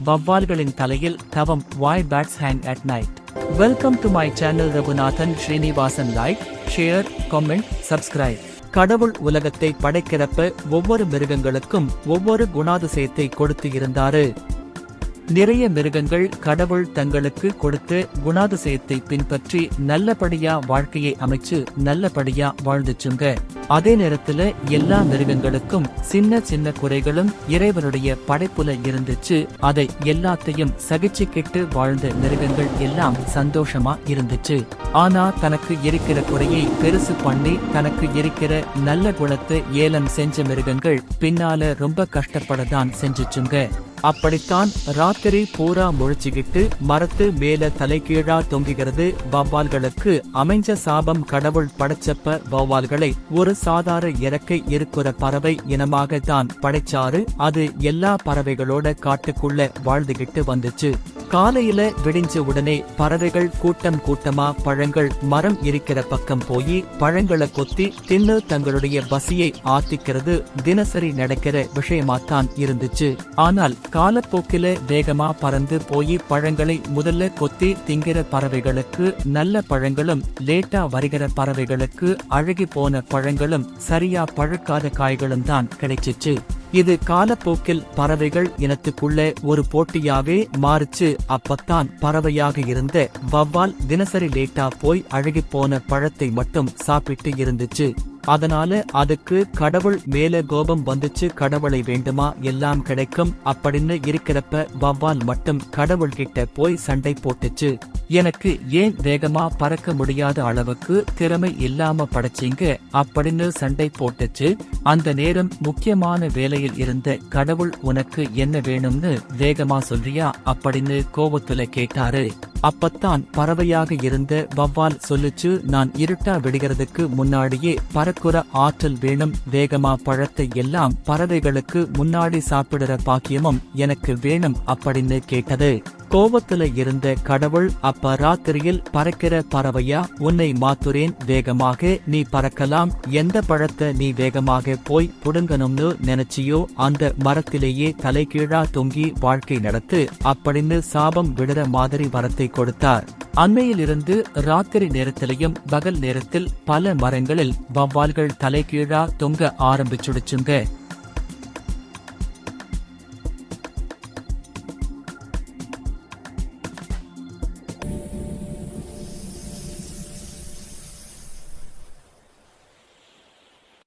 வவ்வால்களின் தலையில் தவம். Why bats hang at night? Welcome to my channel Raghunathan Srinivasan. Like, share, comment, subscribe. கடவுள் உலகத்தை படைக்கிறப்ப ஒவ்வொரு மிருகங்களுக்கும் ஒவ்வொரு குணாதிசயத்தை கொடுத்து இருந்தாரு. நிறைய மிருகங்கள் கடவுள் தங்களுக்கு கொடுத்த குணாதிசயத்தை பின்பற்றி நல்லபடியா வாழ்க்கையை அமைச்சு நல்லபடியா வாழ்ந்துச்சுங்க. அதே நேரத்துல எல்லா மிருகங்களுக்கும் சின்ன சின்ன குறைகளும் இறைவனுடைய படைப்புல இருந்துச்சு. அதை எல்லாத்தையும் சகிச்சுக்கிட்டு வாழ்ந்த மிருகங்கள் எல்லாம் சந்தோஷமா இருந்துச்சு. ஆனா தனக்கு இருக்கிற குறையை பெருசு பண்ணி தனக்கு இருக்கிற நல்ல குணத்தை ஏலம் செஞ்ச மிருகங்கள் பின்னால ரொம்ப கஷ்டப்படத்தான் செஞ்சுச்சுங்க. அப்படித்தான் ராத்திரி பூரா முழிச்சுக்கிட்டு மரத்து மேல தலைகீழா தொங்குகிறது வவ்வால்களுக்கு அமைஞ்ச சாபம். கடவுள் படைச்சப்ப வவ்வால்களை ஒரு சாதாரண இறக்கை இருக்கிற பறவை இனமாக தான் படைச்சாரு. அது எல்லா பறவைகளோட காட்டுக்குள்ள வாழ்ந்துகிட்டு வந்துச்சு. காலையில விடிஞ்ச உடனே பறவைகள் கூட்டம் கூட்டமா பழங்கள் மரம் இருக்கிற பக்கம் போய் பழங்களை கொத்தி தின்னு தங்களுடைய பசியை ஆத்திக்கிறது தினசரி நடக்கிற விஷயமாத்தான் இருந்துச்சு. ஆனால் காலப்போக்கில வேகமா பறந்து போய் பழங்களை முதல்ல கொத்தி திங்கிற பறவைகளுக்கு நல்ல பழங்களும், லேட்டா வருகிற பறவைகளுக்கு அழுகி போன பழங்களும், சரியா பழுக்காத காய்களும் தான் கிடைச்சிச்சு. இது காலப்போக்கில் பறவைகள் இனத்துக்குள்ள ஒரு போட்டியாவே மாறுச்சு. அப்பத்தான் பறவையாக இருந்த வவ்வால் தினசரி லேட்டா போய் அழுகி போன பழத்தை மட்டும் சாப்பிட்டு இருந்துச்சு. அதனால அதுக்கு கடவுள் மேல கோபம் வந்துச்சு. கடவுளை வேண்டுமா எல்லாம் கிடைக்கும் அப்படின்னு இருக்கிறப்ப வவ்வால் மட்டும் கடவுள் கிட்ட போய் சண்டை போட்டுச்சு. எனக்கு ஏன் வேகமா பறக்க முடியாத அளவுக்கு திறமை இல்லாம படைச்சீங்க அப்படின்னு சண்டை போட்டுச்சு. அந்த நேரம் முக்கியமான வேலையில் இருந்த கடவுள் உனக்கு என்ன வேணும்னு வேகமா சொல்றியா அப்படின்னு கோபத்துல கேட்டாரு. அப்பத்தான் பறவையாக இருந்த வவ்வால் சொல்லுச்சு, நான் இருட்டா விடுகிறதுக்கு முன்னாடியே பறக்குற ஆற்றல் வேணும். வேகமா பழத்தை எல்லாம் பறவைகளுக்கு முன்னாடி சாப்பிடுற பாக்கியமும் எனக்கு வேணும் அப்படின்னு கேட்டது. கோபத்துல இருந்த கடவுள் அப்ப ராத்திரியில் பறக்கிற பறவையா உன்னை மாத்துறேன், வேகமாக நீ பறக்கலாம். எந்த பழத்தை நீ வேகமாக போய் புடுங்கணும்னு நினைச்சியோ அந்த மரத்திலேயே தலைகீழா தொங்கி வாழ்க்கை நடத்து அப்படின்னு சாபம் விடுற மாதிரி வரத்தை கொடுத்தார். அண்மையிலிருந்து ராத்திரி நேரத்திலையும் பகல் நேரத்தில் பல மரங்களில் வவ்வால்கள் தலைகீழா தொங்க ஆரம்பிச்சுடுச்சுங்க.